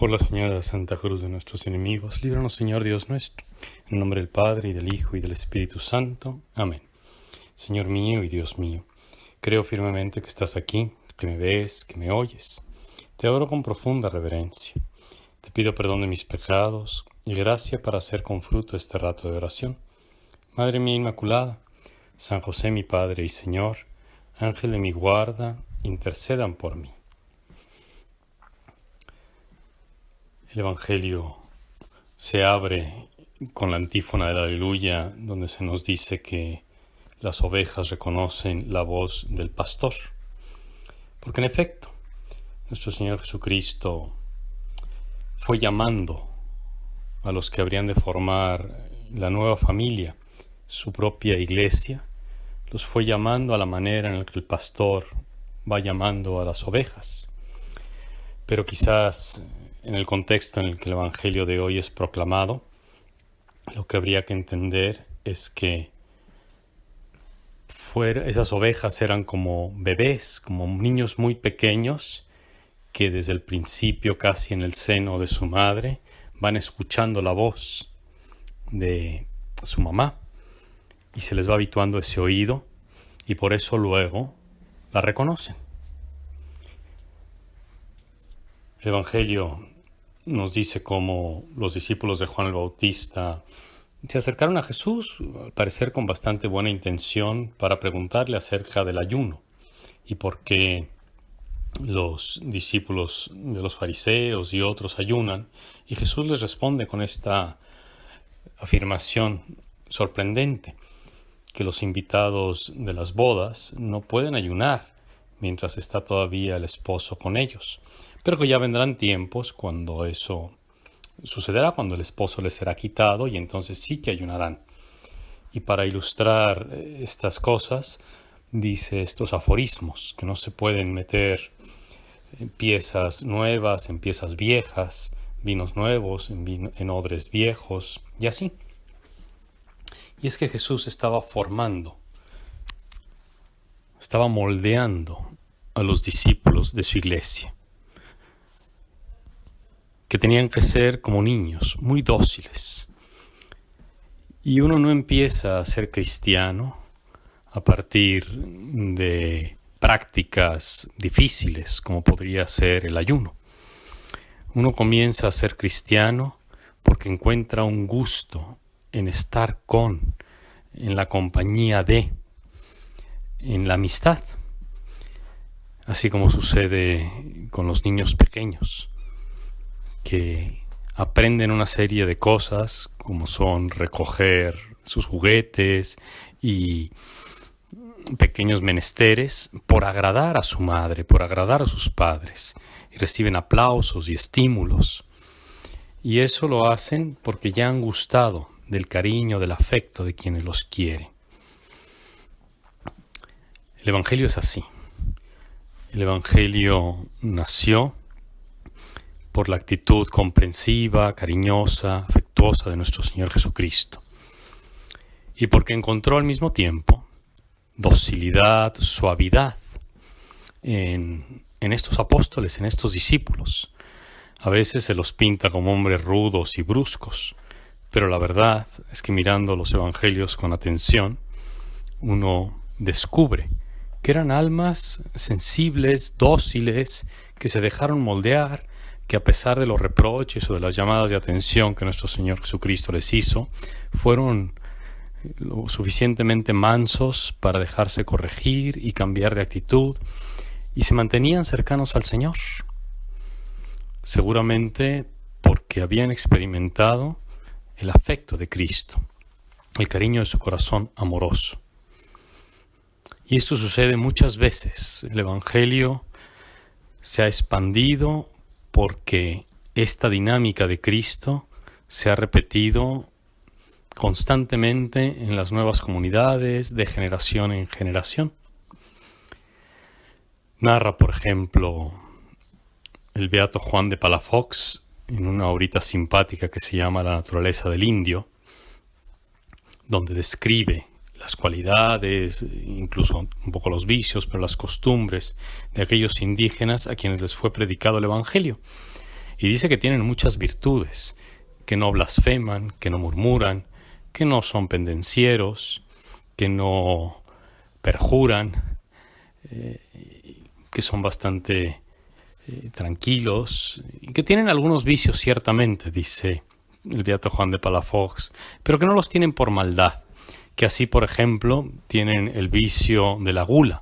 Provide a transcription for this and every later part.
Por la señal de la Santa Cruz de nuestros enemigos, líbranos, Señor Dios nuestro, en nombre del Padre, y del Hijo, y del Espíritu Santo. Amén. Señor mío y Dios mío, creo firmemente que estás aquí, que me ves, que me oyes. Te adoro con profunda reverencia. Te pido perdón de mis pecados y gracia para hacer con fruto este rato de oración. Madre mía Inmaculada, San José mi Padre y Señor, Ángel de mi guarda, intercedan por mí. El Evangelio se abre con la antífona del Aleluya, donde se nos dice que las ovejas reconocen la voz del pastor. Porque en efecto, nuestro Señor Jesucristo fue llamando a los que habrían de formar la nueva familia, su propia iglesia, los fue llamando a la manera en la que el pastor va llamando a las ovejas. Pero quizás en el contexto en el que el Evangelio de hoy es proclamado, lo que habría que entender es que esas ovejas eran como bebés, como niños muy pequeños, que desde el principio, casi en el seno de su madre, van escuchando la voz de su mamá y se les va habituando ese oído y por eso luego la reconocen. El Evangelio nos dice cómo los discípulos de Juan el Bautista se acercaron a Jesús, al parecer con bastante buena intención, para preguntarle acerca del ayuno y por qué los discípulos de los fariseos y otros ayunan. Y Jesús les responde con esta afirmación sorprendente, que los invitados de las bodas no pueden ayunar mientras está todavía el esposo con ellos, pero que ya vendrán tiempos cuando eso sucederá, cuando el esposo les será quitado y entonces sí que ayunarán. Y para ilustrar estas cosas, dice estos aforismos, que no se pueden meter en piezas nuevas, en piezas viejas, vinos nuevos, en odres viejos, y así. Y es que Jesús estaba formando, estaba moldeando a los discípulos de su iglesia, que tenían que ser como niños, muy dóciles. Y uno no empieza a ser cristiano a partir de prácticas difíciles, como podría ser el ayuno. Uno comienza a ser cristiano porque encuentra un gusto en estar en la compañía en la amistad, así como sucede con los niños pequeños, que aprenden una serie de cosas como son recoger sus juguetes y pequeños menesteres por agradar a su madre, por agradar a sus padres, y reciben aplausos y estímulos. Y eso lo hacen porque ya han gustado del cariño, del afecto de quienes los quieren. El Evangelio es así. El Evangelio nació por la actitud comprensiva, cariñosa, afectuosa de nuestro Señor Jesucristo. Y porque encontró al mismo tiempo docilidad, suavidad en estos apóstoles, en estos discípulos. A veces se los pinta como hombres rudos y bruscos, pero la verdad es que mirando los evangelios con atención, uno descubre que eran almas sensibles, dóciles, que se dejaron moldear, que a pesar de los reproches o de las llamadas de atención que nuestro Señor Jesucristo les hizo, fueron lo suficientemente mansos para dejarse corregir y cambiar de actitud, y se mantenían cercanos al Señor, seguramente porque habían experimentado el afecto de Cristo, el cariño de su corazón amoroso. Y esto sucede muchas veces. El Evangelio se ha expandido porque esta dinámica de Cristo se ha repetido constantemente en las nuevas comunidades, de generación en generación. Narra, por ejemplo, el beato Juan de Palafox en una obrita simpática que se llama La naturaleza del indio, donde describe las cualidades, incluso un poco los vicios, pero las costumbres de aquellos indígenas a quienes les fue predicado el Evangelio. Y dice que tienen muchas virtudes, que no blasfeman, que no murmuran, que no son pendencieros, que no perjuran, que son bastante tranquilos, y que tienen algunos vicios ciertamente, dice el beato Juan de Palafox, pero que no los tienen por maldad, que así, por ejemplo, tienen el vicio de la gula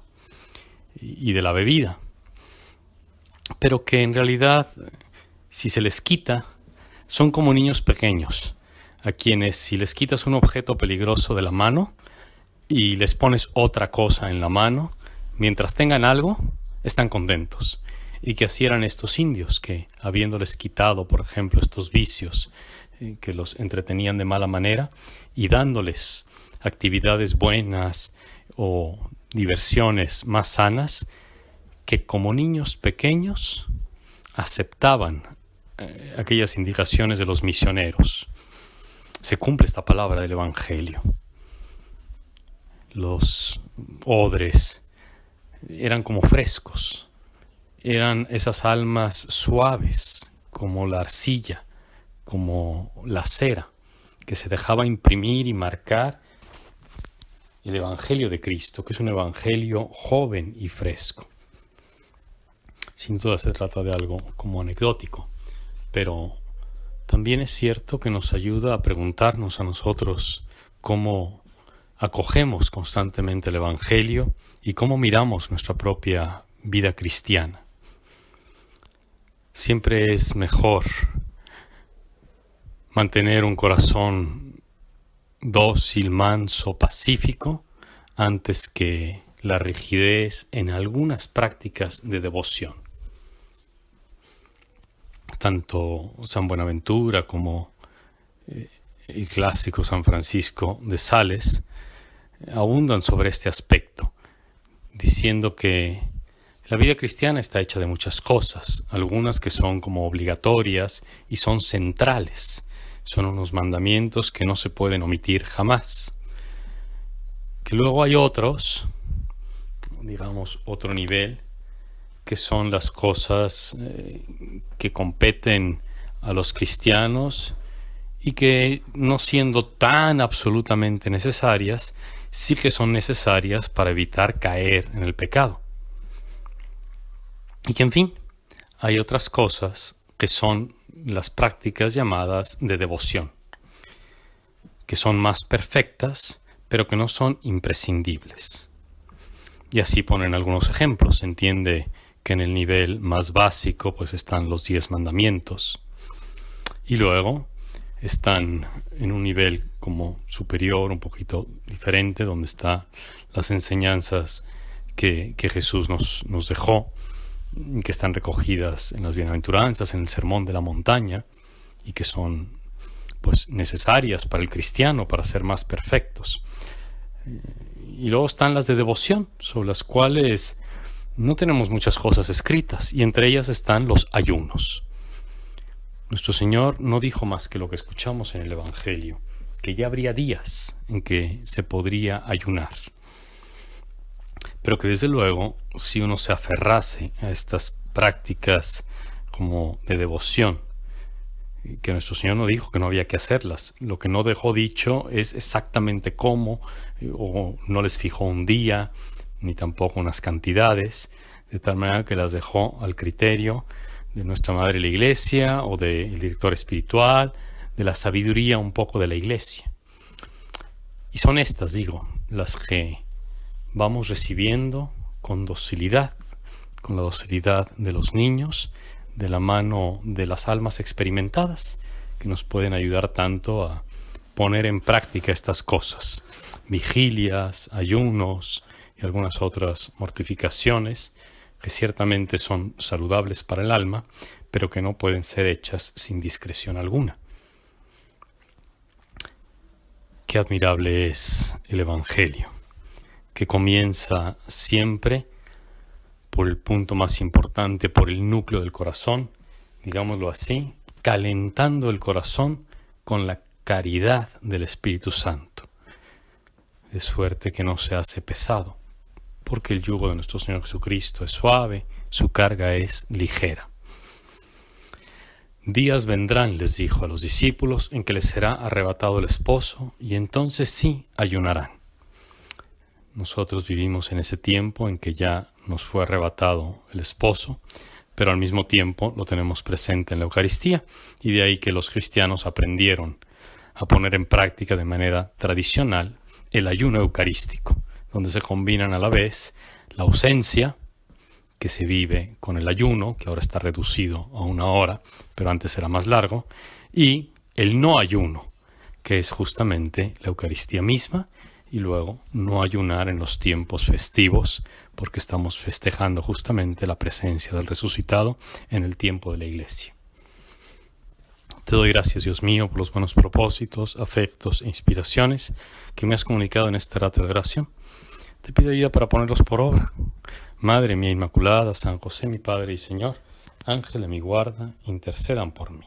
y de la bebida, pero que en realidad, si se les quita, son como niños pequeños, a quienes si les quitas un objeto peligroso de la mano y les pones otra cosa en la mano, mientras tengan algo, están contentos. Y que así eran estos indios, que habiéndoles quitado, por ejemplo, estos vicios que los entretenían de mala manera, y dándoles actividades buenas o diversiones más sanas, que como niños pequeños aceptaban aquellas indicaciones de los misioneros. Se cumple esta palabra del Evangelio. Los odres eran como frescos, eran esas almas suaves como la arcilla, como la cera, que se dejaba imprimir y marcar el Evangelio de Cristo, que es un Evangelio joven y fresco. Sin duda se trata de algo como anecdótico, pero también es cierto que nos ayuda a preguntarnos a nosotros cómo acogemos constantemente el Evangelio y cómo miramos nuestra propia vida cristiana. Siempre es mejor mantener un corazón dócil, manso, pacífico, antes que la rigidez en algunas prácticas de devoción. Tanto San Buenaventura como el clásico San Francisco de Sales abundan sobre este aspecto, diciendo que la vida cristiana está hecha de muchas cosas, algunas que son como obligatorias y son centrales, son unos mandamientos que no se pueden omitir jamás. Que luego hay otros, digamos otro nivel, que son las cosas que competen a los cristianos y que, no siendo tan absolutamente necesarias, sí que son necesarias para evitar caer en el pecado. Y que, en fin, hay otras cosas que son las prácticas llamadas de devoción, que son más perfectas, pero que no son imprescindibles. Y así ponen algunos ejemplos. Se entiende que en el nivel más básico pues están los 10 mandamientos, y luego están en un nivel como superior, un poquito diferente, donde están las enseñanzas que Jesús nos dejó, que están recogidas en las bienaventuranzas, en el Sermón de la Montaña, y que son pues necesarias para el cristiano para ser más perfectos. Y luego están las de devoción, sobre las cuales no tenemos muchas cosas escritas, y entre ellas están los ayunos. Nuestro Señor no dijo más que lo que escuchamos en el Evangelio, que ya habría días en que se podría ayunar. Pero que desde luego, si uno se aferrase a estas prácticas como de devoción, que nuestro Señor no dijo que no había que hacerlas, lo que no dejó dicho es exactamente cómo, o no les fijó un día, ni tampoco unas cantidades, de tal manera que las dejó al criterio de nuestra Madre la Iglesia o del director espiritual, de la sabiduría un poco de la Iglesia. Y son estas, digo, las que vamos recibiendo con docilidad, con la docilidad de los niños, de la mano de las almas experimentadas, que nos pueden ayudar tanto a poner en práctica estas cosas, vigilias, ayunos y algunas otras mortificaciones que ciertamente son saludables para el alma, pero que no pueden ser hechas sin discreción alguna. Qué admirable es el Evangelio, que comienza siempre por el punto más importante, por el núcleo del corazón, digámoslo así, calentando el corazón con la caridad del Espíritu Santo, de suerte que no se hace pesado, porque el yugo de nuestro Señor Jesucristo es suave, su carga es ligera. Días vendrán, les dijo a los discípulos, en que les será arrebatado el esposo, y entonces sí ayunarán. Nosotros vivimos en ese tiempo en que ya nos fue arrebatado el esposo, pero al mismo tiempo lo tenemos presente en la Eucaristía, y de ahí que los cristianos aprendieron a poner en práctica de manera tradicional el ayuno eucarístico, donde se combinan a la vez la ausencia que se vive con el ayuno, que ahora está reducido a 1 hora, pero antes era más largo, y el no ayuno, que es justamente la Eucaristía misma, y luego no ayunar en los tiempos festivos, porque estamos festejando justamente la presencia del resucitado en el tiempo de la Iglesia. Te doy gracias, Dios mío, por los buenos propósitos, afectos e inspiraciones que me has comunicado en este rato de oración. Te pido ayuda para ponerlos por obra. Madre mía Inmaculada, San José, mi Padre y Señor, Ángel de mi guarda, intercedan por mí.